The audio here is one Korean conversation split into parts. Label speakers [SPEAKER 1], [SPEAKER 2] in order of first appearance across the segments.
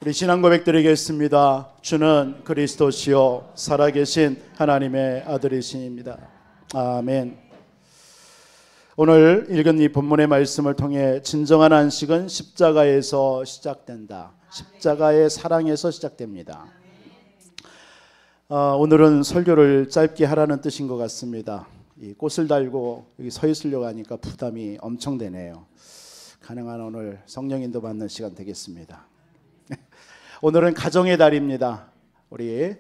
[SPEAKER 1] 우리 신앙 고백드리겠습니다. 주는 그리스도시요 살아계신 하나님의 아들이십니다. 아멘. 오늘 읽은 이 본문의 말씀을 통해 진정한 안식은 십자가에서 시작된다. 십자가의 사랑에서 시작됩니다. 오늘은 설교를 짧게 하라는 뜻인 것 같습니다. 이 꽃을 달고 여기 서 있으려고 하니까 부담이 엄청 되네요. 가능한 오늘 성령 인도 받는 시간 되겠습니다. 오늘은 가정의 달입니다. 우리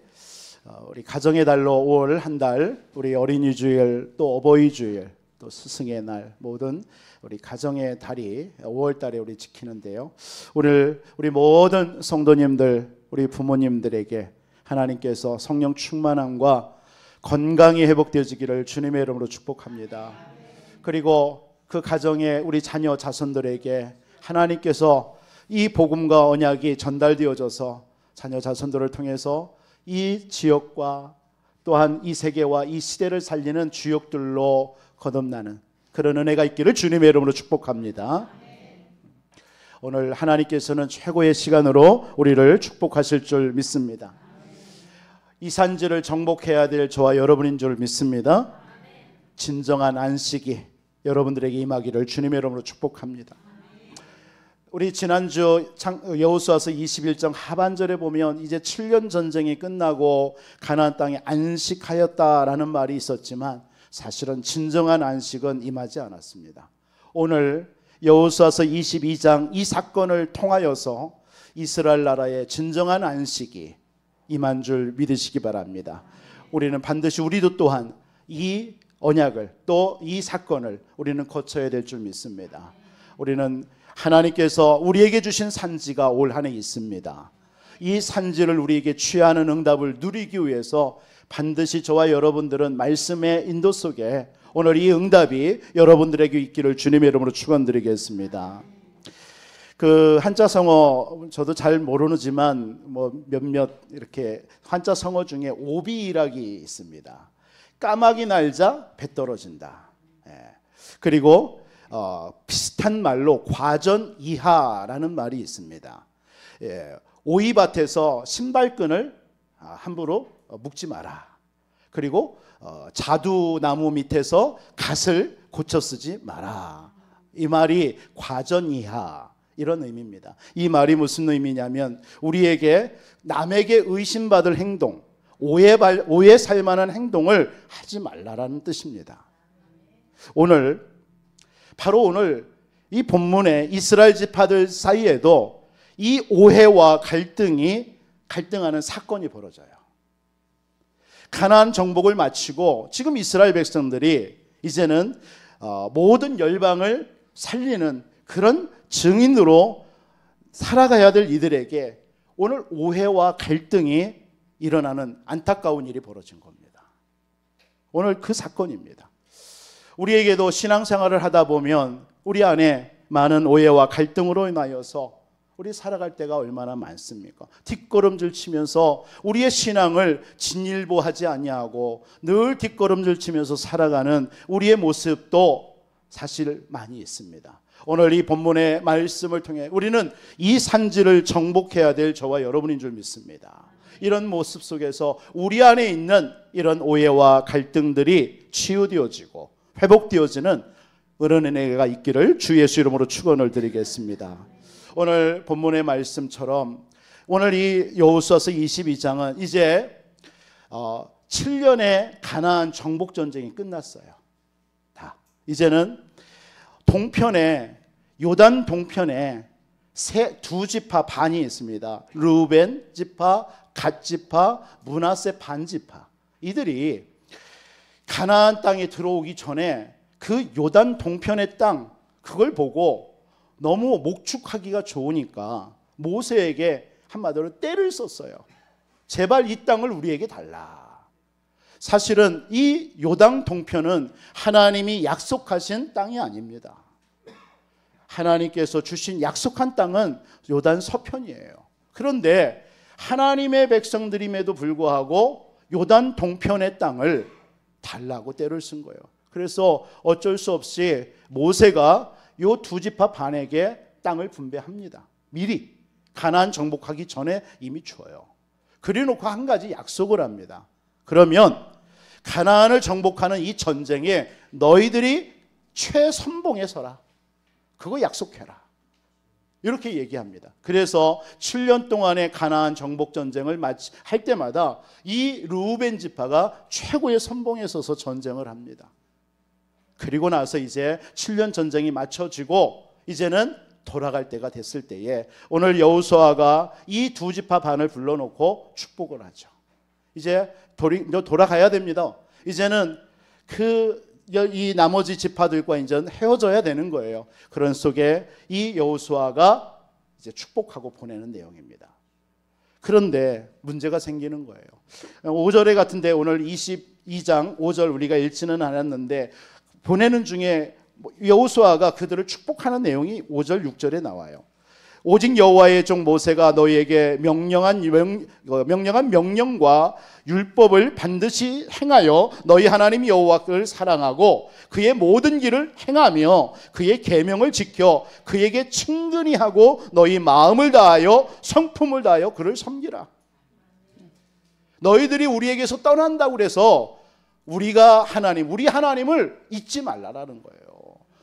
[SPEAKER 1] 가정의 달로 5월 한 달, 우리 어린이 주일, 또 어버이 주일, 또 스승의 날, 모든 우리 가정의 달이 5월 달에 우리 지키는데요. 오늘 우리 모든 성도님들, 우리 부모님들에게 하나님께서 성령 충만함과 건강이 회복되어지기를 주님의 이름으로 축복합니다. 그리고 그 가정의 우리 자녀 자손들에게 하나님께서 이 복음과 언약이 전달되어져서 자녀 자손들을 통해서 이 지역과 또한 이 세계와 이 시대를 살리는 주역들로 거듭나는 그런 은혜가 있기를 주님의 이름으로 축복합니다. 오늘 하나님께서는 최고의 시간으로 우리를 축복하실 줄 믿습니다. 이 산지를 정복해야 될 저와 여러분인 줄 믿습니다. 진정한 안식이 여러분들에게 임하기를 주님의 이름으로 축복합니다. 우리 지난주 여호수아서 21장 하반절에 보면 이제 7년 전쟁이 끝나고 가나안 땅에 안식하였다라는 말이 있었지만 사실은 진정한 안식은 임하지 않았습니다. 오늘 여호수아서 22장 이 사건을 통하여서 이스라엘 나라의 진정한 안식이 임한 줄 믿으시기 바랍니다. 우리는 반드시 우리도 또한 이 언약을 또 이 사건을 우리는 거쳐야 될 줄 믿습니다. 우리는 하나님께서 우리에게 주신 산지가 올 한 해 있습니다. 이 산지를 우리에게 취하는 응답을 누리기 위해서 반드시 저와 여러분들은 말씀의 인도 속에 오늘 이 응답이 여러분들에게 있기를 주님의 이름으로 축원드리겠습니다. 그 한자 성어 저도 잘 모르지만 몇몇 이렇게 한자 성어 중에 오비락이 있습니다. 까마귀 날자 배 떨어진다. 그리고 비슷한 말로 과전이하라는 말이 있습니다. 오이밭에서 신발끈을 함부로 묶지 마라. 그리고 자두나무 밑에서 갓을 고쳐 쓰지 마라. 이 말이 과전이하 이런 의미입니다. 이 말이 무슨 의미냐면 우리에게 남에게 의심받을 행동, 오해 살 만한 행동을 하지 말라라는 뜻입니다. 바로 오늘 이 본문에 이스라엘 지파들 사이에도 이 오해와 갈등하는 사건이 벌어져요. 가나안 정복을 마치고 지금 이스라엘 백성들이 이제는 모든 열방을 살리는 그런 증인으로 살아가야 될 이들에게 오늘 오해와 갈등이 일어나는 안타까운 일이 벌어진 겁니다. 오늘 그 사건입니다. 우리에게도 신앙생활을 하다 보면 우리 안에 많은 오해와 갈등으로 인하여서 우리 살아갈 때가 얼마나 많습니까? 뒷걸음질 치면서 우리의 신앙을 진일보하지 아니하고 늘 뒷걸음질 치면서 살아가는 우리의 모습도 사실 많이 있습니다. 오늘 이 본문의 말씀을 통해 우리는 이 산지를 정복해야 될 저와 여러분인 줄 믿습니다. 이런 모습 속에서 우리 안에 있는 이런 오해와 갈등들이 치유되어지고 회복되어지는 은혜가 있기를 주 예수 이름으로 축원을 드리겠습니다. 오늘 본문의 말씀처럼 오늘 이 여호수아서 22장은 이제 7년의 가나안 정복 전쟁이 끝났어요. 이제는 동편에 요단 동편에 두 지파 반이 있습니다. 르우벤 지파, 갓 지파, 므낫세 반 지파. 이들이 가나안 땅에 들어오기 전에 그 요단 동편의 땅 그걸 보고 너무 목축하기가 좋으니까 모세에게 한마디로 떼를 썼어요. 제발 이 땅을 우리에게 달라. 사실은 이 요단 동편은 하나님이 약속하신 땅이 아닙니다. 하나님께서 주신 약속한 땅은 요단 서편이에요. 그런데 하나님의 백성들임에도 불구하고 요단 동편의 땅을 달라고 떼를 쓴 거예요. 그래서 어쩔 수 없이 모세가 요 두 지파 반에게 땅을 분배합니다. 미리. 가나안 정복하기 전에 이미 줘요. 그래놓고 한 가지 약속을 합니다. 그러면 가나안을 정복하는 이 전쟁에 너희들이 최선봉에 서라. 그거 약속해라. 이렇게 얘기합니다. 그래서 7년 동안의 가나안 정복 전쟁을 할 때마다 이 르우벤 지파가 최고의 선봉에 서서 전쟁을 합니다. 그리고 나서 이제 7년 전쟁이 마쳐지고 이제는 돌아갈 때가 됐을 때에 오늘 여호수아가 이 두 지파 반을 불러놓고 축복을 하죠. 이제 돌아가야 됩니다. 이제는 이 나머지 지파들과 이제 헤어져야 되는 거예요. 그런 속에 이 여호수아가 이제 축복하고 보내는 내용입니다. 그런데 문제가 생기는 거예요. 5절에 같은데 오늘 22장 5절 우리가 읽지는 않았는데 보내는 중에 여호수아가 그들을 축복하는 내용이 5절 6절에 나와요. 오직 여호와의 종 모세가 너희에게 명령한 명령과 율법을 반드시 행하여 너희 하나님 여호와를 사랑하고 그의 모든 길을 행하며 그의 계명을 지켜 그에게 친근히 하고 너희 마음을 다하여 성품을 다하여 그를 섬기라. 너희들이 우리에게서 떠난다고 그래서 우리 하나님을 잊지 말라라는 거예요.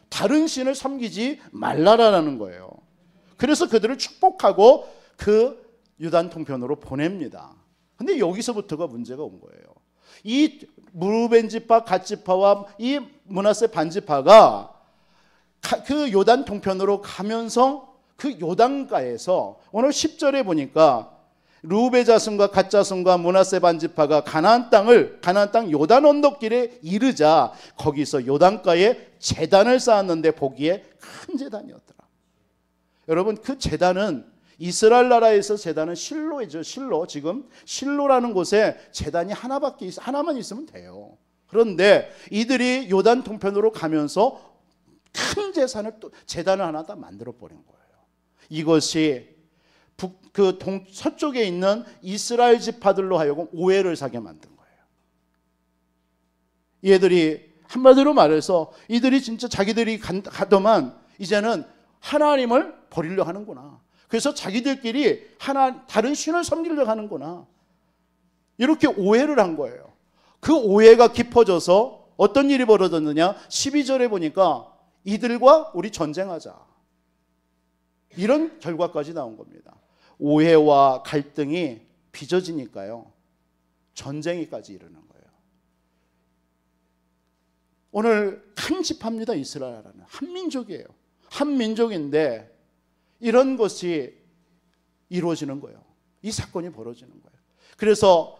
[SPEAKER 1] 다른 신을 섬기지 말라라는 거예요. 그래서 그들을 축복하고 그 유단 통편으로 보냅니다. 근데 여기서부터가 문제가 온 거예요. 이 르우벤 지파, 갓 지파와 이 므낫세 반 지파가 그 요단 통편으로 가면서 그 요단가에서 오늘 10절에 보니까 르우벤 자손과 갓 자손과 므낫세 반 지파가 가나안 땅 요단 언덕길에 이르자 거기서 요단가에 제단을 쌓았는데 보기에 큰 제단이었더라. 여러분 그 제단은 이스라엘 나라에서 제단은 실로이죠. 지금 실로라는 곳에 제단이 하나만 있으면 돼요. 그런데 이들이 요단 동편으로 가면서 큰 제단을 하나 다 만들어 버린 거예요. 이것이 서쪽에 있는 이스라엘 지파들로 하여금 오해를 사게 만든 거예요. 얘들이 한마디로 말해서 이들이 진짜 자기들이 가더만 이제는 하나님을 버리려 하는구나. 그래서 자기들끼리 다른 신을 섬기려 하는구나. 이렇게 오해를 한 거예요. 그 오해가 깊어져서 어떤 일이 벌어졌느냐? 12절에 보니까 이들과 우리 전쟁하자. 이런 결과까지 나온 겁니다. 오해와 갈등이 빚어지니까요. 전쟁이까지 이르는 거예요. 오늘 한 지파입니다. 이스라엘은 한민족이에요. 한민족인데 이런 것이 이루어지는 거예요. 이 사건이 벌어지는 거예요. 그래서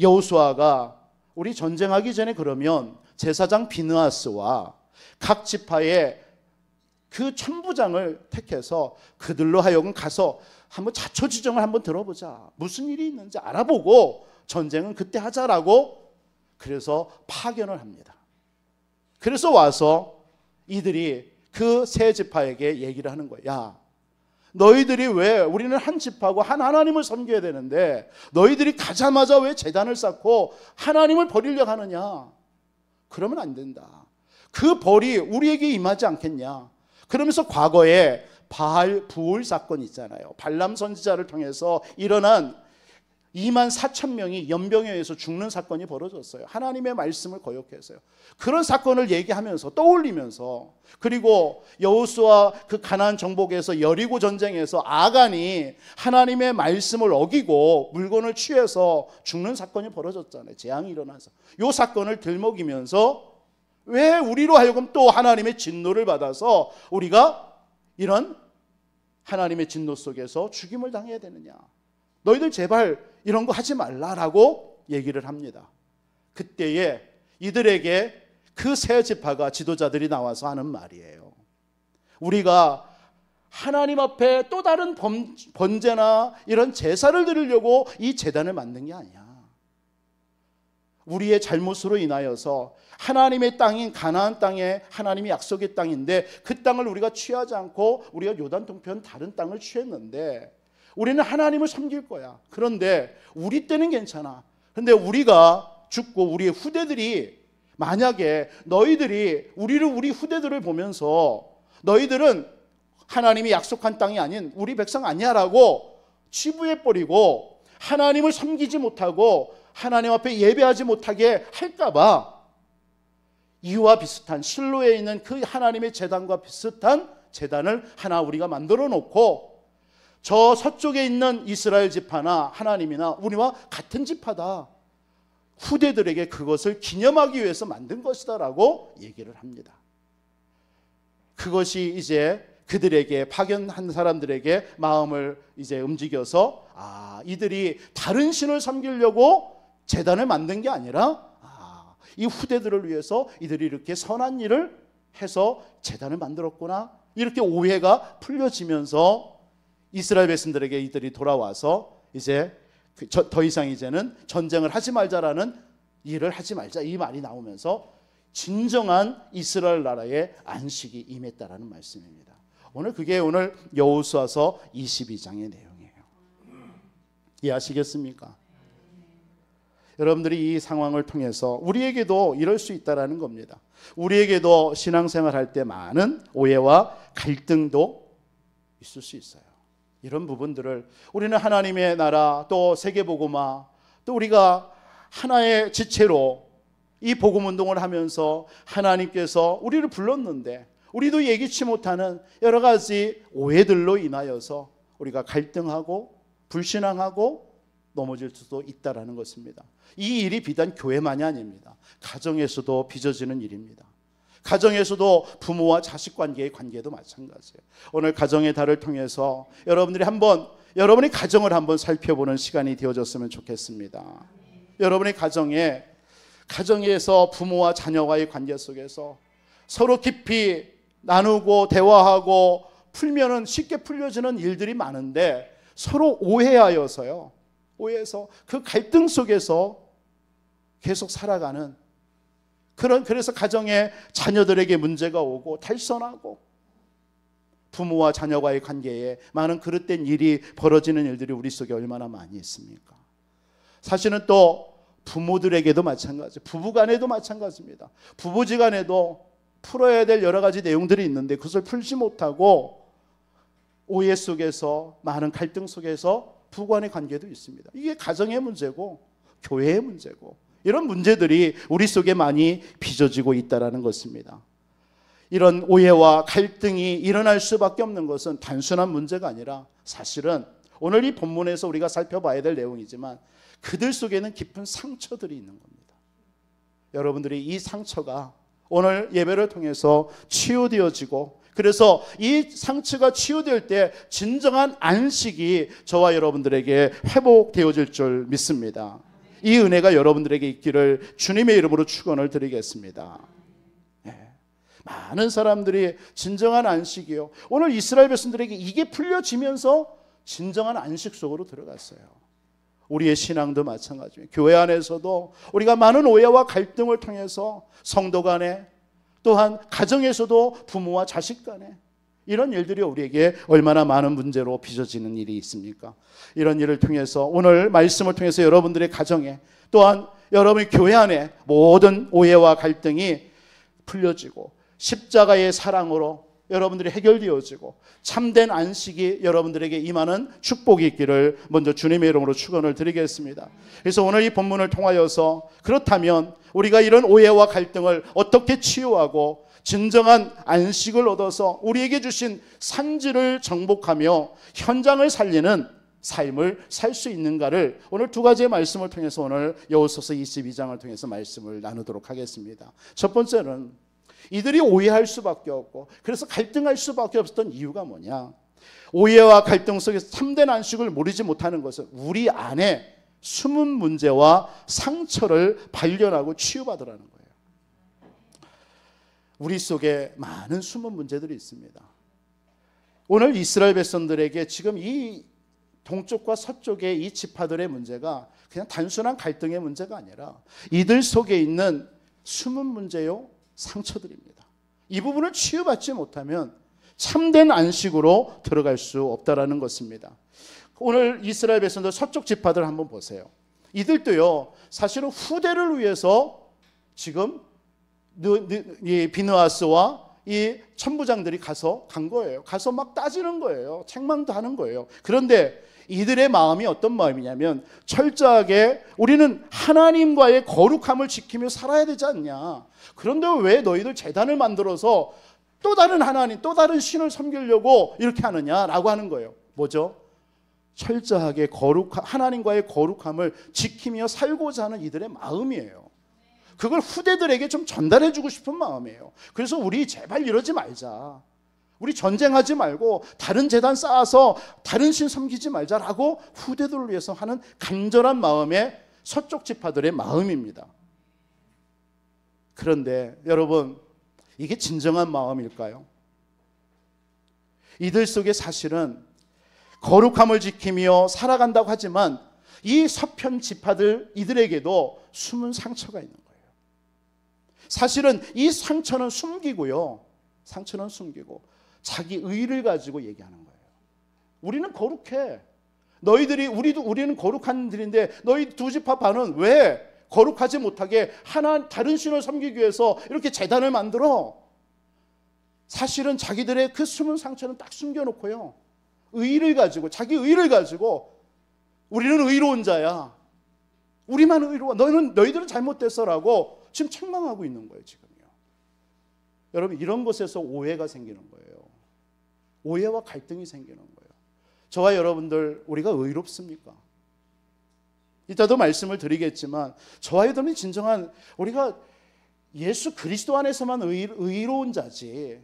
[SPEAKER 1] 여호수아가 우리 전쟁하기 전에 그러면 제사장 비느하스와 각 지파의 그 천부장을 택해서 그들로 하여금 가서 한번 자초지종을 한번 들어보자. 무슨 일이 있는지 알아보고 전쟁은 그때 하자라고 그래서 파견을 합니다. 그래서 와서 이들이 그 세 지파에게 얘기를 하는 거예요. 야, 너희들이 왜 우리는 한 지파고 한 하나님을 섬겨야 되는데 너희들이 가자마자 왜 제단을 쌓고 하나님을 버리려고 하느냐? 그러면 안 된다. 그 벌이 우리에게 임하지 않겠냐? 그러면서 과거에 부울 사건 있잖아요. 발람 선지자를 통해서 일어난 24,000명이 연병에 의해서 죽는 사건이 벌어졌어요. 하나님의 말씀을 거역해서요. 그런 사건을 얘기하면서 떠올리면서 그리고 여호수아 그 가나안 정복에서 여리고 전쟁에서 아간이 하나님의 말씀을 어기고 물건을 취해서 죽는 사건이 벌어졌잖아요. 재앙이 일어나서 이 사건을 들먹이면서 왜 우리로 하여금 또 하나님의 진노를 받아서 우리가 이런 하나님의 진노 속에서 죽임을 당해야 되느냐? 너희들 제발 이런 거 하지 말라라고 얘기를 합니다. 그때에 이들에게 그 세 지파가 지도자들이 나와서 하는 말이에요. 우리가 하나님 앞에 또 다른 번제나 이런 제사를 드리려고 이 제단을 만든 게 아니야. 우리의 잘못으로 인하여서 하나님의 땅인 가나안 땅에 하나님이 약속의 땅인데 그 땅을 우리가 취하지 않고 우리가 요단 동편 다른 땅을 취했는데 우리는 하나님을 섬길 거야. 그런데 우리 때는 괜찮아. 그런데 우리가 죽고 우리의 후대들이 만약에 너희들이 우리 후대들을 보면서 너희들은 하나님이 약속한 땅이 아닌 우리 백성 아니야라고 치부해버리고 하나님을 섬기지 못하고 하나님 앞에 예배하지 못하게 할까봐 이와 비슷한 실로에 있는 그 하나님의 제단과 비슷한 제단을 하나 우리가 만들어 놓고 저 서쪽에 있는 이스라엘 지파나 하나님이나 우리와 같은 지파다, 후대들에게 그것을 기념하기 위해서 만든 것이다 라고 얘기를 합니다. 그것이 이제 그들에게, 파견한 사람들에게 마음을 이제 움직여서 이들이 다른 신을 섬기려고 제단을 만든 게 아니라 이 후대들을 위해서 이들이 이렇게 선한 일을 해서 제단을 만들었구나, 이렇게 오해가 풀려지면서 이스라엘 백성들에게 이들이 돌아와서 이제 더 이상 이제는 전쟁을 하지 말자라는 일을 하지 말자, 이 말이 나오면서 진정한 이스라엘 나라의 안식이 임했다라는 말씀입니다. 그게 오늘 여호수아서 22장의 내용이에요. 이해하시겠습니까? 여러분들이 이 상황을 통해서 우리에게도 이럴 수 있다라는 겁니다. 우리에게도 신앙생활할 때 많은 오해와 갈등도 있을 수 있어요. 이런 부분들을 우리는 하나님의 나라, 또 세계복음화, 또 우리가 하나의 지체로 이 복음운동을 하면서 하나님께서 우리를 불렀는데 우리도 예기치 못하는 여러 가지 오해들로 인하여서 우리가 갈등하고 불신앙하고 넘어질 수도 있다라는 것입니다. 이 일이 비단 교회만이 아닙니다. 가정에서도 빚어지는 일입니다. 가정에서도 부모와 자식 관계의 관계도 마찬가지예요. 오늘 가정의 달을 통해서 여러분들이 여러분의 가정을 한번 살펴보는 시간이 되어졌으면 좋겠습니다. 여러분의 가정에서 부모와 자녀와의 관계 속에서 서로 깊이 나누고 대화하고 풀면은 쉽게 풀려지는 일들이 많은데 서로 오해하여서요. 오해해서 그 갈등 속에서 계속 살아가는 그래서 가정에 자녀들에게 문제가 오고 탈선하고 부모와 자녀와의 관계에 많은 그릇된 일이 벌어지는 일들이 우리 속에 얼마나 많이 있습니까? 사실은 또 부모들에게도 마찬가지, 부부간에도 마찬가지입니다. 부부지간에도 풀어야 될 여러 가지 내용들이 있는데 그것을 풀지 못하고 오해 속에서 많은 갈등 속에서 부부간의 관계도 있습니다. 이게 가정의 문제고 교회의 문제고 이런 문제들이 우리 속에 많이 빚어지고 있다는 것입니다. 이런 오해와 갈등이 일어날 수밖에 없는 것은 단순한 문제가 아니라 사실은 오늘 이 본문에서 우리가 살펴봐야 될 내용이지만 그들 속에는 깊은 상처들이 있는 겁니다. 여러분들이 이 상처가 오늘 예배를 통해서 치유되어지고 그래서 이 상처가 치유될 때 진정한 안식이 저와 여러분들에게 회복되어질 줄 믿습니다. 이 은혜가 여러분들에게 있기를 주님의 이름으로 축원을 드리겠습니다. 많은 사람들이 진정한 안식이요, 오늘 이스라엘 백성들에게 이게 풀려지면서 진정한 안식 속으로 들어갔어요. 우리의 신앙도 마찬가지입니다. 교회 안에서도 우리가 많은 오해와 갈등을 통해서 성도 간에 또한 가정에서도 부모와 자식 간에 이런 일들이 우리에게 얼마나 많은 문제로 빚어지는 일이 있습니까? 이런 일을 통해서 오늘 말씀을 통해서 여러분들의 가정에 또한 여러분의 교회 안에 모든 오해와 갈등이 풀려지고 십자가의 사랑으로 여러분들이 해결되어지고 참된 안식이 여러분들에게 임하는 축복이 있기를 먼저 주님의 이름으로 축원을 드리겠습니다. 그래서 오늘 이 본문을 통하여서 그렇다면 우리가 이런 오해와 갈등을 어떻게 치유하고 진정한 안식을 얻어서 우리에게 주신 산지를 정복하며 현장을 살리는 삶을 살 수 있는가를 오늘 두 가지의 말씀을 통해서 오늘 여호수아서 22장을 통해서 말씀을 나누도록 하겠습니다. 첫 번째는 이들이 오해할 수밖에 없고 그래서 갈등할 수밖에 없었던 이유가 뭐냐? 오해와 갈등 속에서 참된 안식을 누리지 못하는 것은 우리 안에 숨은 문제와 상처를 발견하고 치유받으라는 거예요. 우리 속에 많은 숨은 문제들이 있습니다. 오늘 이스라엘 백성들에게 지금 이 동쪽과 서쪽의 이 지파들의 문제가 그냥 단순한 갈등의 문제가 아니라 이들 속에 있는 숨은 문제요, 상처들입니다. 이 부분을 치유받지 못하면 참된 안식으로 들어갈 수 없다라는 것입니다. 오늘 이스라엘 백성들 서쪽 지파들 한번 보세요. 이들도요, 사실은 후대를 위해서 지금 비느하스와 이 천부장들이 간 거예요. 가서 막 따지는 거예요. 책망도 하는 거예요. 그런데 이들의 마음이 어떤 마음이냐면 철저하게 우리는 하나님과의 거룩함을 지키며 살아야 되지 않냐. 그런데 왜 너희들 제단을 만들어서 또 다른 하나님, 또 다른 신을 섬기려고 이렇게 하느냐라고 하는 거예요. 뭐죠? 철저하게 하나님과의 거룩함을 지키며 살고자 하는 이들의 마음이에요. 그걸 후대들에게 좀 전달해 주고 싶은 마음이에요. 그래서 우리 제발 이러지 말자. 우리 전쟁하지 말고 다른 제단 쌓아서 다른 신 섬기지 말자라고 후대들을 위해서 하는 간절한 마음의 서쪽 지파들의 마음입니다. 그런데 여러분, 이게 진정한 마음일까요? 이들 속에 사실은 거룩함을 지키며 살아간다고 하지만 이 서편 지파들 이들에게도 숨은 상처가 있는 거예요. 사실은 이 상처는 숨기고요. 상처는 숨기고 자기 의를 가지고 얘기하는 거예요. 우리는 거룩해. 우리는 거룩한 들인데 너희 두 지파 반은 왜 거룩하지 못하게 다른 신을 섬기기 위해서 이렇게 제단을 만들어? 사실은 자기들의 그 숨은 상처는 딱 숨겨놓고요. 자기 의를 가지고 우리는 의로운 자야. 우리만 의로워. 너희들은 잘못됐어라고 지금 책망하고 있는 거예요, 지금요. 여러분, 이런 것에서 오해가 생기는 거예요. 오해와 갈등이 생기는 거예요. 저와 여러분들, 우리가 의롭습니까? 이따도 말씀을 드리겠지만 저와 여러분이 진정한 우리가 예수 그리스도 안에서만 의로운 자지,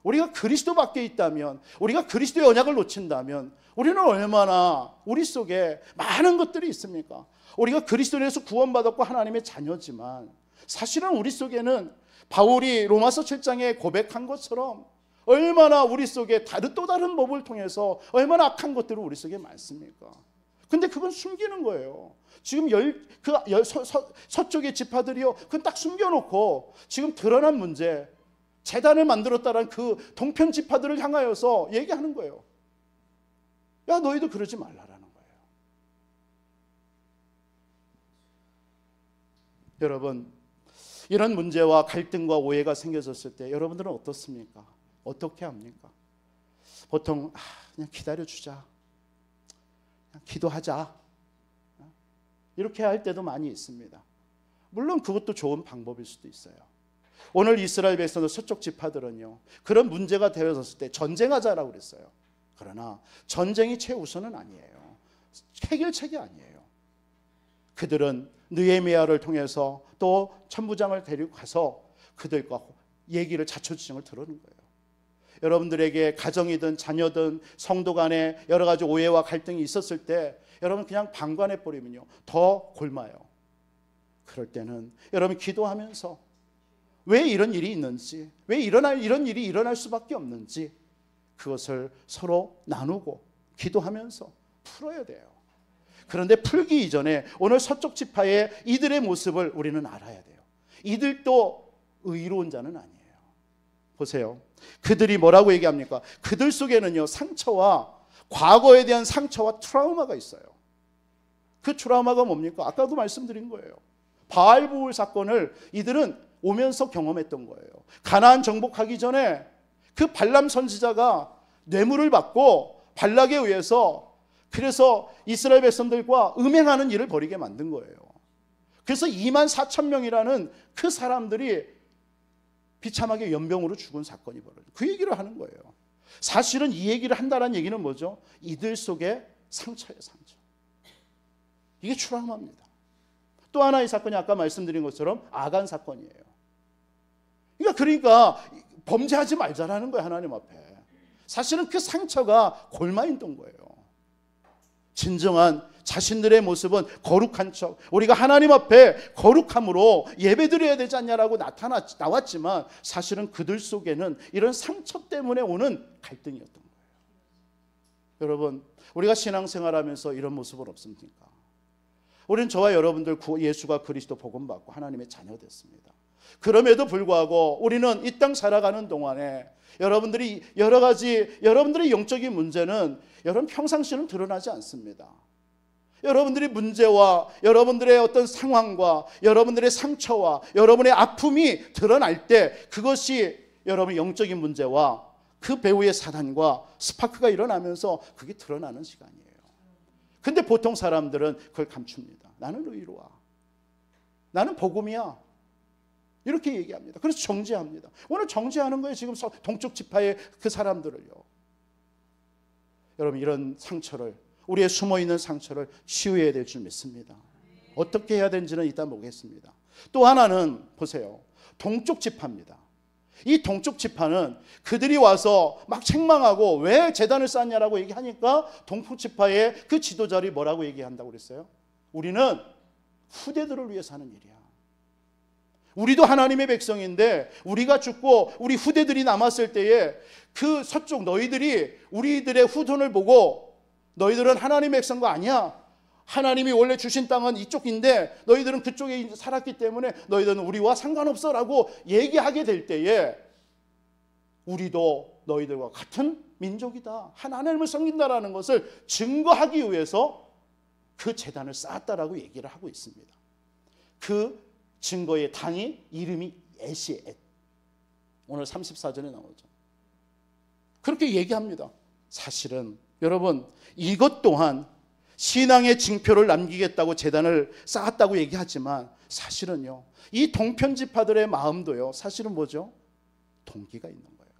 [SPEAKER 1] 우리가 그리스도 밖에 있다면, 우리가 그리스도의 언약을 놓친다면 우리는 얼마나 우리 속에 많은 것들이 있습니까? 우리가 그리스도에서 구원받았고 하나님의 자녀지만 사실은 우리 속에는 바울이 로마서 7장에 고백한 것처럼 얼마나 우리 속에 또 다른 법을 통해서 얼마나 악한 것들이 우리 속에 많습니까? 근데 그건 숨기는 거예요. 지금 서쪽의 지파들이요, 그건 딱 숨겨놓고 지금 드러난 문제, 제단을 만들었다는 그 동편 지파들을 향하여서 얘기하는 거예요. 야, 너희도 그러지 말라라는 거예요. 여러분, 이런 문제와 갈등과 오해가 생겨졌을 때 여러분들은 어떻습니까? 어떻게 합니까? 보통 그냥 기다려주자, 그냥 기도하자, 이렇게 할 때도 많이 있습니다. 물론 그것도 좋은 방법일 수도 있어요. 오늘 이스라엘 백성들 서쪽 지파들은요, 그런 문제가 되어졌을 때 전쟁하자라고 그랬어요. 그러나 전쟁이 최우선은 아니에요. 해결책이 아니에요. 그들은 느헤미야를 통해서 또 천부장을 데리고 가서 그들과 얘기를, 자초지종을 들으는 거예요. 여러분들에게 가정이든 자녀든 성도 간에 여러 가지 오해와 갈등이 있었을 때 여러분 그냥 방관해 버리면요, 더 골마요. 그럴 때는 여러분 기도하면서 왜 이런 일이 있는지, 왜 이런 일이 일어날 수밖에 없는지 그것을 서로 나누고 기도하면서 풀어야 돼요. 그런데 풀기 이전에 오늘 서쪽 지파의 이들의 모습을 우리는 알아야 돼요. 이들도 의로운 자는 아니에요. 보세요. 그들이 뭐라고 얘기합니까? 그들 속에는요, 상처와 과거에 대한 상처와 트라우마가 있어요. 그 트라우마가 뭡니까? 아까도 말씀드린 거예요. 바알부울 사건을 이들은 오면서 경험했던 거예요. 가나안 정복하기 전에 그 발람 선지자가 뇌물을 받고 발락에 의해서 그래서 이스라엘 백성들과 음행하는 일을 벌이게 만든 거예요. 그래서 24,000명이라는 그 사람들이 비참하게 연병으로 죽은 사건이 벌어져요. 그 얘기를 하는 거예요. 사실은 이 얘기를 한다는 얘기는 뭐죠? 이들 속에 상처예요, 상처. 이게 트라우마입니다. 또 하나의 사건이 아까 말씀드린 것처럼 아간 사건이에요. 그러니까 범죄하지 말자라는 거예요, 하나님 앞에. 사실은 그 상처가 골마있던 거예요. 진정한 자신들의 모습은 거룩한 척, 우리가 하나님 앞에 거룩함으로 예배드려야 되지 않냐라고 나왔지만 사실은 그들 속에는 이런 상처 때문에 오는 갈등이었던 거예요. 여러분, 우리가 신앙생활하면서 이런 모습은 없습니까? 우리는 저와 여러분들 예수가 그리스도 복음 받고 하나님의 자녀 됐습니다. 그럼에도 불구하고 우리는 이 땅 살아가는 동안에 여러분들이 여러 가지 여러분들의 영적인 문제는 여러분 평상시는 드러나지 않습니다. 여러분들의 문제와 여러분들의 어떤 상황과 여러분들의 상처와 여러분의 아픔이 드러날 때 그것이 여러분 영적인 문제와 그 배후의 사단과 스파크가 일어나면서 그게 드러나는 시간이에요. 근데 보통 사람들은 그걸 감춥니다. 나는 의로와, 나는 복음이야, 이렇게 얘기합니다. 그래서 정죄합니다. 오늘 정죄하는 거예요. 지금 동쪽 지파의 그 사람들을요. 여러분, 이런 상처를, 우리의 숨어있는 상처를 치유해야 될 줄 믿습니다. 어떻게 해야 되는지는 이따 보겠습니다. 또 하나는 보세요. 동쪽 지파입니다. 이 동쪽 지파는 그들이 와서 막 책망하고 왜 제단을 쌓냐라고 얘기하니까 동쪽 지파의 그 지도자들이 뭐라고 얘기한다고 그랬어요? 우리는 후대들을 위해서 하는 일이야. 우리도 하나님의 백성인데 우리가 죽고 우리 후대들이 남았을 때에 그 서쪽 너희들이 우리들의 후손을 보고 너희들은 하나님의 백성과 아니야, 하나님이 원래 주신 땅은 이쪽인데 너희들은 그쪽에 살았기 때문에 너희들은 우리와 상관없어 라고 얘기하게 될 때에 우리도 너희들과 같은 민족이다, 하나님을 섬긴다라는 것을 증거하기 위해서 그 제단을 쌓았다라고 얘기를 하고 있습니다. 그 증거의 당이 이름이 에시엣, 오늘 34절에 나오죠. 그렇게 얘기합니다. 사실은 여러분, 이것 또한 신앙의 징표를 남기겠다고 제단을 쌓았다고 얘기하지만 사실은요, 이 동편 지파들의 마음도요, 사실은 뭐죠? 동기가 있는 거예요.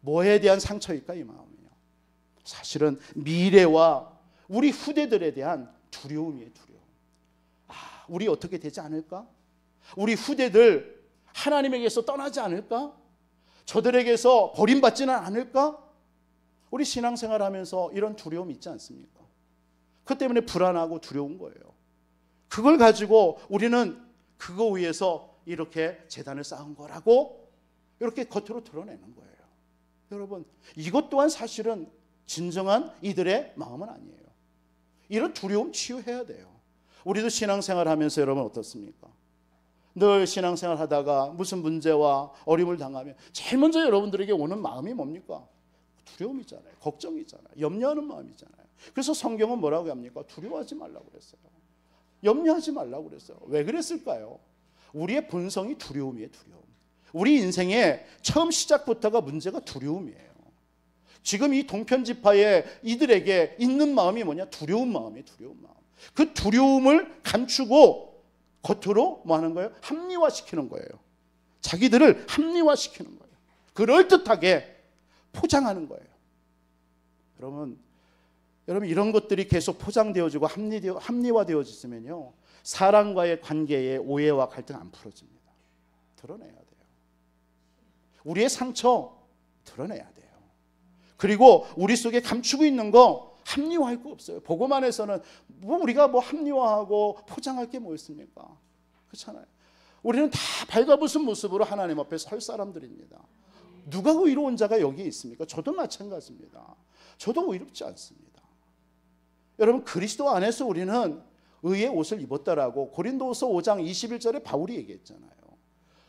[SPEAKER 1] 뭐에 대한 상처일까? 이 마음이요, 사실은 미래와 우리 후대들에 대한 두려움이에요. 두려움. 우리 어떻게 되지 않을까? 우리 후대들 하나님에게서 떠나지 않을까? 저들에게서 버림받지는 않을까? 우리 신앙생활하면서 이런 두려움이 있지 않습니까? 그 때문에 불안하고 두려운 거예요. 그걸 가지고 우리는 그거 위해서 이렇게 제단을 쌓은 거라고 이렇게 겉으로 드러내는 거예요. 여러분, 이것 또한 사실은 진정한 이들의 마음은 아니에요. 이런 두려움 치유해야 돼요. 우리도 신앙생활 하면서 여러분 어떻습니까? 늘 신앙생활 하다가 무슨 문제와 어려움을 당하면 제일 먼저 여러분들에게 오는 마음이 뭡니까? 두려움이잖아요. 걱정이잖아요. 염려하는 마음이잖아요. 그래서 성경은 뭐라고 합니까? 두려워하지 말라고 그랬어요. 염려하지 말라고 그랬어요. 왜 그랬을까요? 우리의 본성이 두려움이에요. 두려움. 우리 인생의 처음 시작부터가 문제가 두려움이에요. 지금 이 동편 지파의 이들에게 있는 마음이 뭐냐? 두려운 마음이에요. 두려운 마음. 그 두려움을 감추고 겉으로 뭐 하는 거예요? 합리화시키는 거예요. 자기들을 합리화시키는 거예요. 그럴듯하게 포장하는 거예요. 여러분 이런 것들이 계속 포장되어지고 합리화되어지면요, 사람과의 관계에 오해와 갈등 안 풀어집니다. 드러내야 돼요. 우리의 상처 드러내야 돼요. 그리고 우리 속에 감추고 있는 거 합리화할 거 없어요. 복음 안에서는 우리가 합리화하고 포장할 게 뭐 있습니까? 그렇잖아요. 우리는 다 발가벗은 모습으로 하나님 앞에 설 사람들입니다. 누가 의로운 자가 여기에 있습니까? 저도 마찬가지입니다. 저도 의롭지 않습니다. 여러분, 그리스도 안에서 우리는 의의 옷을 입었다라고 고린도후서 5장 21절에 바울이 얘기했잖아요.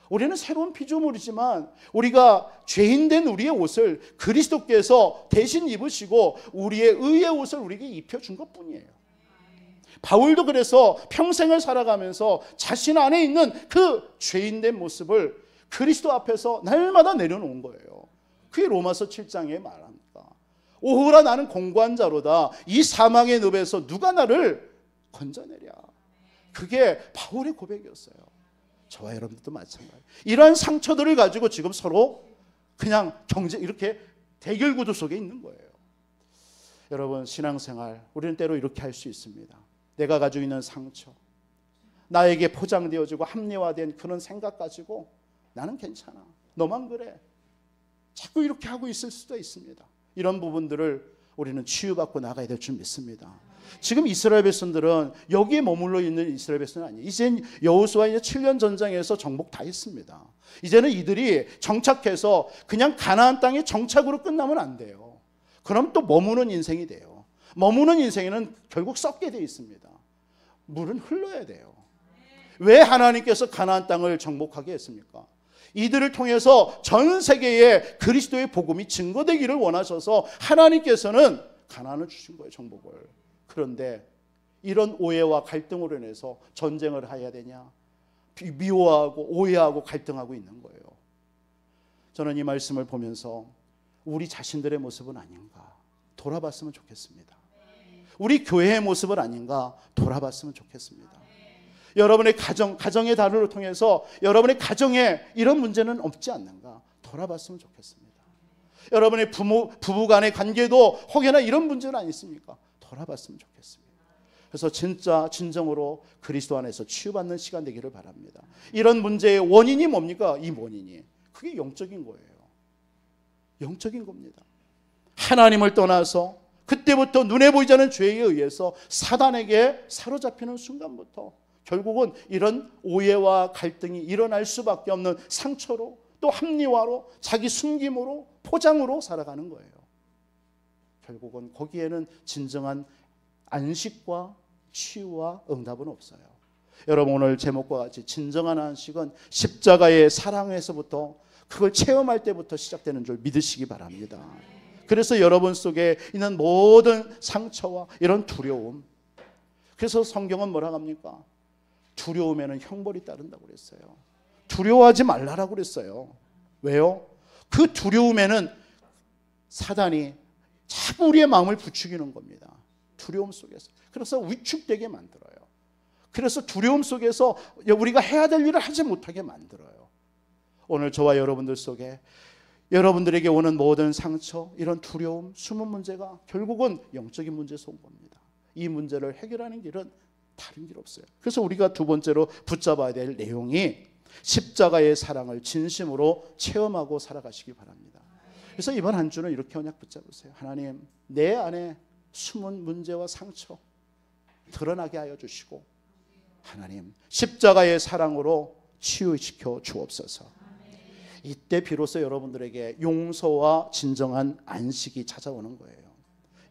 [SPEAKER 1] 우리는 새로운 피조물이지만 우리가 죄인된 우리의 옷을 그리스도께서 대신 입으시고 우리의 의의 옷을 우리에게 입혀준 것뿐이에요. 바울도 그래서 평생을 살아가면서 자신 안에 있는 그 죄인된 모습을 그리스도 앞에서 날마다 내려놓은 거예요. 그게 로마서 7장에 말합니다. 오호라 나는 공고한 자로다. 이 사망의 늪에서 누가 나를 건져내랴. 그게 바울의 고백이었어요. 저와 여러분들도 마찬가지. 이러한 상처들을 가지고 지금 서로 그냥 이렇게 대결 구도 속에 있는 거예요. 여러분, 신앙생활 우리는 때로 이렇게 할 수 있습니다. 내가 가지고 있는 상처, 나에게 포장되어지고 합리화된 그런 생각 가지고 나는 괜찮아, 너만 그래, 자꾸 이렇게 하고 있을 수도 있습니다. 이런 부분들을 우리는 치유받고 나가야 될 줄 믿습니다. 지금 이스라엘 백성들은 여기에 머물러 있는 이스라엘 백성은 아니에요. 이제 여호수아 7년 전쟁에서 정복 다 했습니다. 이제는 이들이 정착해서 그냥 가나안 땅에 정착으로 끝나면 안 돼요. 그럼 또 머무는 인생이 돼요. 머무는 인생에는 결국 썩게 돼 있습니다. 물은 흘러야 돼요. 왜 하나님께서 가나안 땅을 정복하게 했습니까? 이들을 통해서 전 세계에 그리스도의 복음이 증거되기를 원하셔서 하나님께서는 가나안을 주신 거예요, 정복을. 그런데 이런 오해와 갈등으로 인해서 전쟁을 해야 되냐, 미워하고 오해하고 갈등하고 있는 거예요. 저는 이 말씀을 보면서 우리 자신들의 모습은 아닌가 돌아봤으면 좋겠습니다. 우리 교회의 모습은 아닌가 돌아봤으면 좋겠습니다. 여러분의 가정의 다루를 통해서 여러분의 가정에 이런 문제는 없지 않는가 돌아봤으면 좋겠습니다. 여러분의 부부 간의 관계도 혹여나 이런 문제는 안 있습니까? 돌아봤으면 좋겠습니다. 그래서 진정으로 그리스도 안에서 치유받는 시간 되기를 바랍니다. 이런 문제의 원인이 뭡니까? 이 원인이 그게 영적인 거예요. 영적인 겁니다. 하나님을 떠나서 그때부터 눈에 보이지 않는 죄에 의해서 사단에게 사로잡히는 순간부터 결국은 이런 오해와 갈등이 일어날 수밖에 없는 상처로 또 합리화로 자기 숨김으로 포장으로 살아가는 거예요. 결국은 거기에는 진정한 안식과 치유와 응답은 없어요. 여러분 오늘 제목과 같이 진정한 안식은 십자가의 사랑에서부터 그걸 체험할 때부터 시작되는 줄 믿으시기 바랍니다. 그래서 여러분 속에 있는 모든 상처와 이런 두려움, 그래서 성경은 뭐라 합니까? 두려움에는 형벌이 따른다고 그랬어요. 두려워하지 말라라고 그랬어요. 왜요? 그 두려움에는 사단이 자꾸 우리의 마음을 부추기는 겁니다. 두려움 속에서. 그래서 위축되게 만들어요. 그래서 두려움 속에서 우리가 해야 될 일을 하지 못하게 만들어요. 오늘 저와 여러분들 속에 여러분들에게 오는 모든 상처, 이런 두려움, 숨은 문제가 결국은 영적인 문제에서 온 겁니다. 이 문제를 해결하는 길은 다른 길 없어요. 그래서 우리가 두 번째로 붙잡아야 될 내용이 십자가의 사랑을 진심으로 체험하고 살아가시기 바랍니다. 그래서 이번 한 주는 이렇게 언약 붙잡으세요. 하나님, 내 안에 숨은 문제와 상처 드러나게 하여 주시고 하나님, 십자가의 사랑으로 치유시켜 주옵소서. 이때 비로소 여러분들에게 용서와 진정한 안식이 찾아오는 거예요.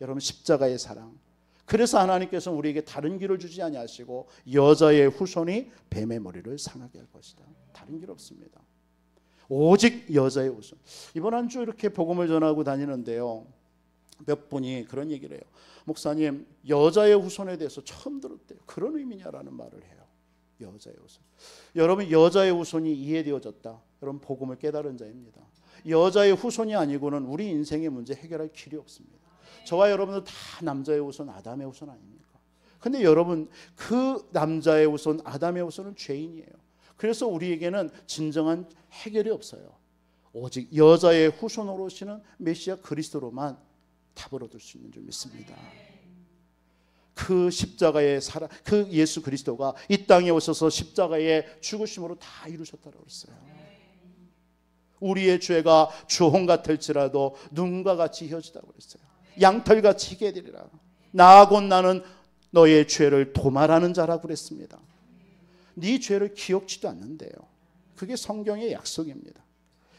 [SPEAKER 1] 여러분, 십자가의 사랑. 그래서 하나님께서 우리에게 다른 길을 주지 아니하시고 여자의 후손이 뱀의 머리를 상하게 할 것이다. 다른 길 없습니다. 오직 여자의 후손. 이번 한 주 이렇게 복음을 전하고 다니는데요, 몇 분이 그런 얘기를 해요. 목사님, 여자의 후손에 대해서 처음 들었대요. 그런 의미냐라는 말을 해요. 여자의 후손. 여러분, 여자의 후손이 이해되어졌다. 여러분, 복음을 깨달은 자입니다. 여자의 후손이 아니고는 우리 인생의 문제 해결할 길이 없습니다. 저와 여러분도 다 남자의 후손, 아담의 후손 아닙니까? 근데 여러분, 그 남자의 후손, 아담의 후손은 죄인이에요. 그래서 우리에게는 진정한 해결이 없어요. 오직 여자의 후손으로 오시는 메시아 그리스도로만 답을 얻을 수 있는 줄 믿습니다. 그 십자가의 사랑, 그 예수 그리스도가 이 땅에 오셔서 십자가의 죽으심으로 다 이루셨다고 그랬어요. 우리의 죄가 주홍 같을지라도 눈과 같이 휘어지다고 그랬어요. 양털같이 희게 되리라. 나 곧 나는 너의 죄를 도말하는 자라고 그랬습니다. 네 죄를 기억지도 않는데요. 그게 성경의 약속입니다.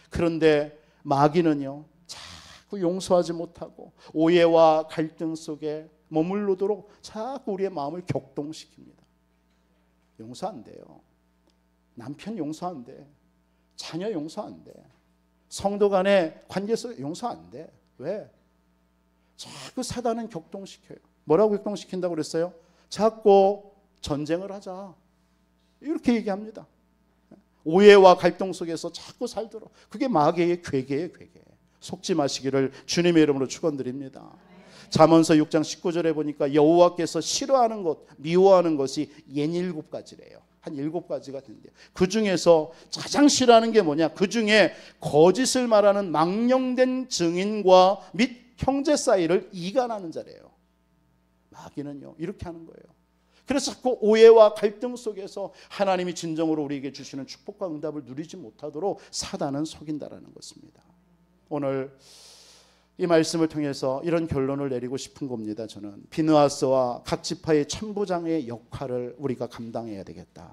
[SPEAKER 1] 그런데 마귀는요, 자꾸 용서하지 못하고 오해와 갈등 속에 머물러도록 자꾸 우리의 마음을 격동시킵니다. 용서 안 돼요. 남편 용서 안 돼. 자녀 용서 안 돼. 성도 간의 관계 속에 용서 안 돼. 왜? 자꾸 사단은 격동시켜요. 뭐라고 격동시킨다고 그랬어요? 자꾸 전쟁을 하자. 이렇게 얘기합니다. 오해와 갈등 속에서 자꾸 살도록. 그게 마귀의 괴계예요, 괴계. 속지 마시기를 주님의 이름으로 축원드립니다. 잠언서 6장 19절에 보니까 여호와께서 싫어하는 것, 미워하는 것이 67가지래요. 한 7가지가 된대요. 그 중에서 가장 싫어하는 게 뭐냐? 그 중에 거짓을 말하는 망령된 증인과 및 형제 사이를 이간하는 자래요. 마귀는요, 이렇게 하는 거예요. 그래서 자꾸 오해와 갈등 속에서 하나님이 진정으로 우리에게 주시는 축복과 응답을 누리지 못하도록 사단은 속인다라는 것입니다. 오늘 이 말씀을 통해서 이런 결론을 내리고 싶은 겁니다. 저는 비느하스와 각 지파의 천부장의 역할을 우리가 감당해야 되겠다.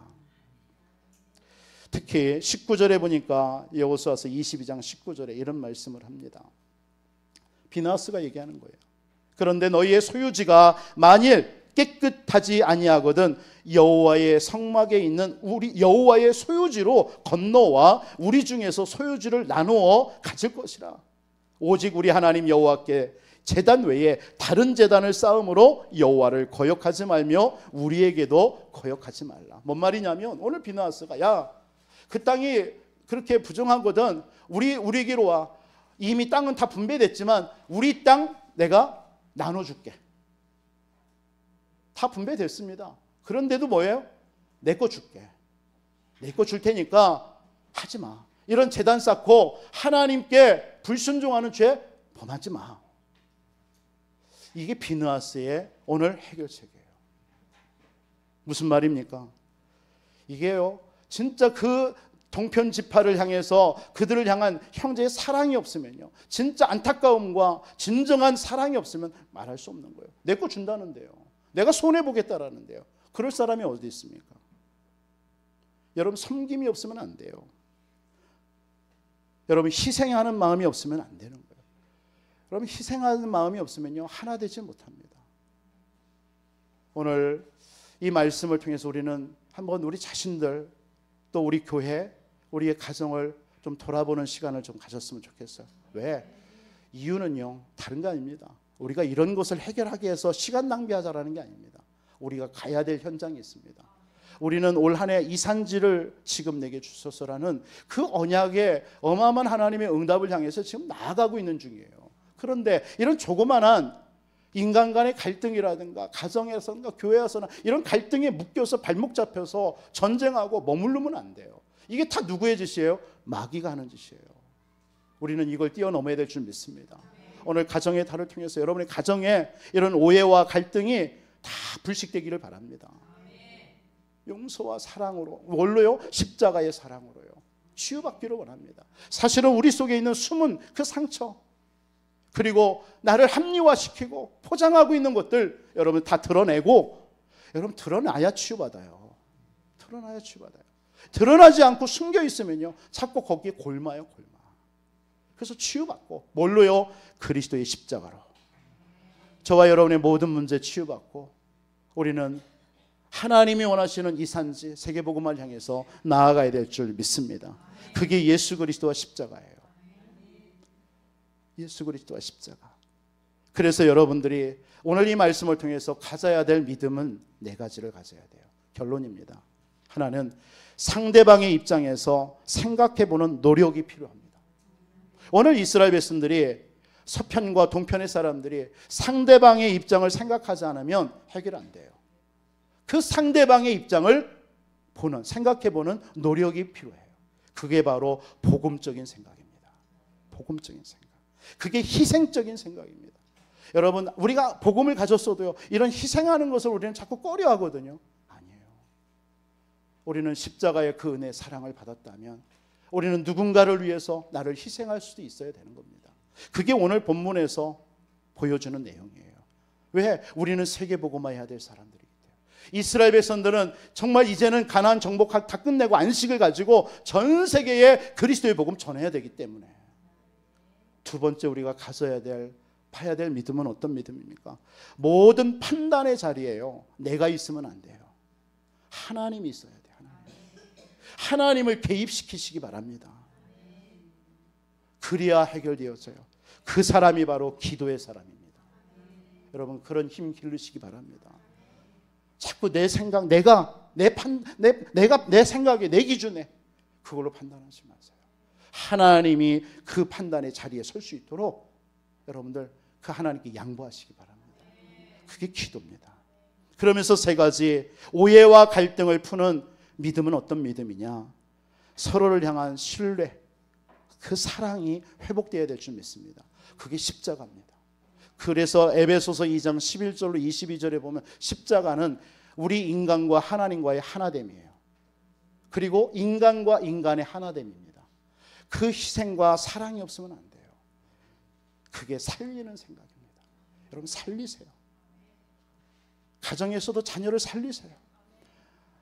[SPEAKER 1] 특히 19절에 보니까 여호수아서 22장 19절에 이런 말씀을 합니다. 비느하스가 얘기하는 거예요. 그런데 너희의 소유지가 만일 깨끗하지 아니하거든 여호와의 성막에 있는 우리 여호와의 소유지로 건너와 우리 중에서 소유지를 나누어 가질 것이라. 오직 우리 하나님 여호와께 제단 외에 다른 제단을 쌓음으로 여호와를 거역하지 말며 우리에게도 거역하지 말라. 뭔 말이냐면 오늘 비느하스가 야, 그 땅이 그렇게 부정하거든 우리에게로 와. 이미 땅은 다 분배됐지만 우리 땅 내가 나눠줄게. 다 분배됐습니다. 그런데도 뭐예요? 내 거 줄게. 내 거 줄 테니까 하지 마. 이런 제단 쌓고 하나님께 불순종하는 죄 범하지 마. 이게 비느하스의 오늘 해결책이에요. 무슨 말입니까? 이게요, 진짜 그 동편 지파를 향해서 그들을 향한 형제의 사랑이 없으면요, 진짜 안타까움과 진정한 사랑이 없으면 말할 수 없는 거예요. 내 거 준다는데요, 내가 손해보겠다라는데요, 그럴 사람이 어디 있습니까? 여러분, 섬김이 없으면 안 돼요. 여러분, 희생하는 마음이 없으면 안 되는 거예요. 여러분, 희생하는 마음이 없으면요, 하나 되지 못합니다. 오늘 이 말씀을 통해서 우리는 한번 우리 자신들, 또 우리 교회, 우리의 가정을 좀 돌아보는 시간을 좀 가졌으면 좋겠어요. 왜? 이유는요, 다른 게 아닙니다. 우리가 이런 것을 해결하기 위해서 시간 낭비하자라는 게 아닙니다. 우리가 가야 될 현장이 있습니다. 우리는 올 한 해 이산지를 지금 내게 주소서라는 그 언약의 어마어마한 하나님의 응답을 향해서 지금 나아가고 있는 중이에요. 그런데 이런 조그만한 인간 간의 갈등이라든가 가정에서나 교회에서나 이런 갈등에 묶여서 발목 잡혀서 전쟁하고 머무르면 안 돼요. 이게 다 누구의 짓이에요? 마귀가 하는 짓이에요. 우리는 이걸 뛰어넘어야 될 줄 믿습니다. 오늘 가정의 달을 통해서 여러분의 가정에 이런 오해와 갈등이 다 불식되기를 바랍니다. 용서와 사랑으로, 뭘로요? 십자가의 사랑으로요. 치유받기를 원합니다. 사실은 우리 속에 있는 숨은 그 상처, 그리고 나를 합리화시키고 포장하고 있는 것들 여러분 다 드러내고, 여러분 드러나야 치유받아요. 드러나야 치유받아요. 드러나지 않고 숨겨 있으면요, 자꾸 거기에 골마요, 골마. 그래서 치유받고, 뭘로요? 그리스도의 십자가로. 저와 여러분의 모든 문제 치유받고, 우리는 하나님이 원하시는 이 산지 세계복음을 향해서 나아가야 될 줄 믿습니다. 그게 예수 그리스도와 십자가예요. 예수 그리스도와 십자가. 그래서 여러분들이 오늘 이 말씀을 통해서 가져야 될 믿음은 네 가지를 가져야 돼요. 결론입니다. 하나는 상대방의 입장에서 생각해보는 노력이 필요합니다. 오늘 이스라엘 백성들이 서편과 동편의 사람들이 상대방의 입장을 생각하지 않으면 해결 안 돼요. 그 상대방의 입장을 보는, 생각해보는 노력이 필요해요. 그게 바로 복음적인 생각입니다. 복음적인 생각. 그게 희생적인 생각입니다. 여러분, 우리가 복음을 가졌어도요, 이런 희생하는 것을 우리는 자꾸 꺼려하거든요. 아니에요. 우리는 십자가의 그 은혜, 사랑을 받았다면 우리는 누군가를 위해서 나를 희생할 수도 있어야 되는 겁니다. 그게 오늘 본문에서 보여주는 내용이에요. 왜? 우리는 세계복음화해야 될 사람들이기 때문에. 이스라엘 백성들은 정말 이제는 가나안 정복 다 끝내고 안식을 가지고 전 세계에 그리스도의 복음 전해야 되기 때문에. 두 번째, 우리가 가져야 될, 봐야 될 믿음은 어떤 믿음입니까? 모든 판단의 자리에요, 내가 있으면 안 돼요. 하나님이 있어야 돼요. 하나님을 개입시키시기 바랍니다. 그래야 해결되어져요. 그 사람이 바로 기도의 사람입니다. 여러분, 그런 힘 기르시기 바랍니다. 자꾸 내 생각, 내가 내 생각에, 내 기준에 그걸로 판단하지 마세요. 하나님이 그 판단의 자리에 설 수 있도록 여러분들 그 하나님께 양보하시기 바랍니다. 그게 기도입니다. 그러면서 세 가지, 오해와 갈등을 푸는 믿음은 어떤 믿음이냐? 서로를 향한 신뢰, 그 사랑이 회복되어야 될 줄 믿습니다. 그게 십자가입니다. 그래서 에베소서 2장 11절로 22절에 보면 십자가는 우리 인간과 하나님과의 하나됨이에요. 그리고 인간과 인간의 하나됨입니다. 그 희생과 사랑이 없으면 안 돼요. 그게 살리는 생각입니다. 여러분, 살리세요. 가정에서도 자녀를 살리세요.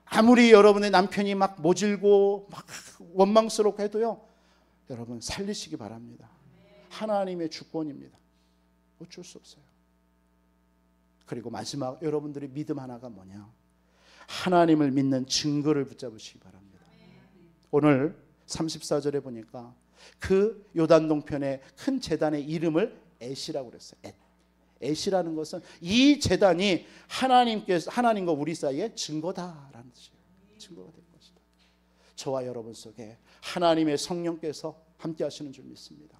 [SPEAKER 1] 아무리 여러분의 남편이 막 모질고 막 원망스럽고 해도요, 여러분 살리시기 바랍니다. 하나님의 주권입니다. 어쩔 수 없어요. 그리고 마지막, 여러분들의 믿음 하나가 뭐냐? 하나님을 믿는 증거를 붙잡으시기 바랍니다. 오늘 34절에 보니까 그 요단 동편의 큰 제단의 이름을 엣이라고 그랬어요. 엣이라는 것은 이 제단이 하나님과 우리 사이의 증거다라는 뜻이에요. 증거가 될 것이다. 저와 여러분 속에 하나님의 성령께서 함께 하시는 줄 믿습니다.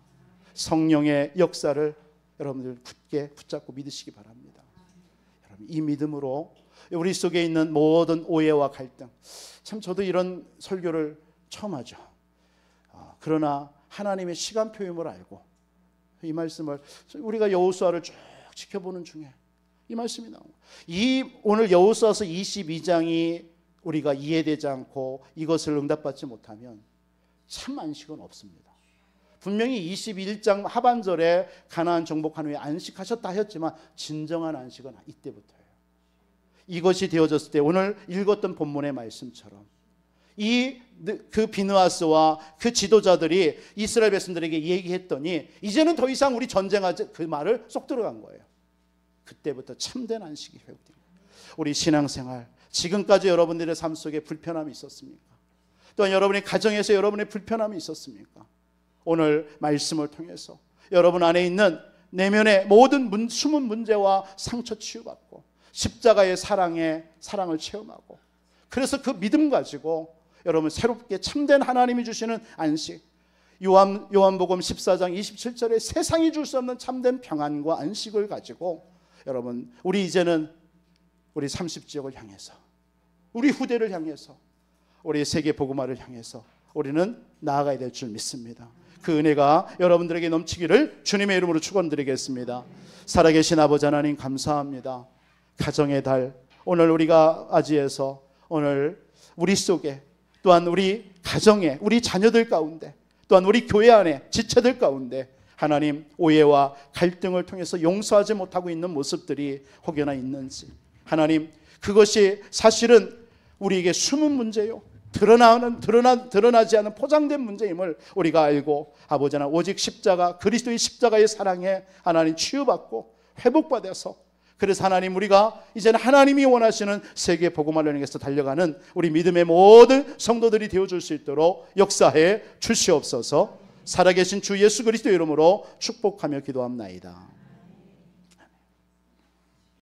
[SPEAKER 1] 성령의 역사를 여러분들 굳게 붙잡고 믿으시기 바랍니다. 여러분, 이 믿음으로 우리 속에 있는 모든 오해와 갈등, 참 저도 이런 설교를 처음 하죠. 그러나 하나님의 시간표임을 알고 이 말씀을 우리가 여호수아를 쭉 지켜보는 중에 이 말씀이 나옵니다. 오늘 여호수아서 22장이 우리가 이해되지 않고 이것을 응답받지 못하면 참 안식은 없습니다. 분명히 21장 하반절에 가나안 정복한 후에 안식하셨다 하였지만 진정한 안식은 이때부터예요. 이것이 되어졌을 때 오늘 읽었던 본문의 말씀처럼 그 비느하스와 그 지도자들이 이스라엘 백성들에게 얘기했더니 이제는 더 이상 우리 전쟁하지, 그 말을 쏙 들어간 거예요. 그때부터 참된 안식이 회복됩니다. 우리 신앙생활 지금까지 여러분들의 삶 속에 불편함이 있었습니까? 또한 여러분의 가정에서 여러분의 불편함이 있었습니까? 오늘 말씀을 통해서 여러분 안에 있는 내면의 모든 숨은 문제와 상처 치유받고 십자가의 사랑을 체험하고, 그래서 그 믿음 가지고 여러분 새롭게 참된 하나님이 주시는 안식, 요한복음 14장 27절에 세상이 줄 수 없는 참된 평안과 안식을 가지고 여러분 이제는 우리 30지역을 향해서, 우리 후대를 향해서, 우리 세계 복음화를 향해서 우리는 나아가야 될 줄 믿습니다. 그 은혜가 여러분들에게 넘치기를 주님의 이름으로 축원드리겠습니다. 살아계신 아버지 하나님 감사합니다. 가정의 달, 오늘 우리가 아지에서 오늘 우리 속에, 또한 우리 가정에, 우리 자녀들 가운데, 또한 우리 교회 안에 지체들 가운데 하나님 오해와 갈등을 통해서 용서하지 못하고 있는 모습들이 혹여나 있는지, 하나님 그것이 사실은 우리에게 숨은 문제요, 드러나지 않은 포장된 문제임을 우리가 알고, 아버지 하나님 오직 십자가, 그리스도의 십자가의 사랑에 하나님 치유받고 회복받아서, 그래서 하나님 우리가 이제는 하나님이 원하시는 세계 복음화를 향해서 달려가는 우리 믿음의 모든 성도들이 되어줄 수 있도록 역사해 주시옵소서. 살아계신 주 예수 그리스도의 이름으로 축복하며 기도합나이다.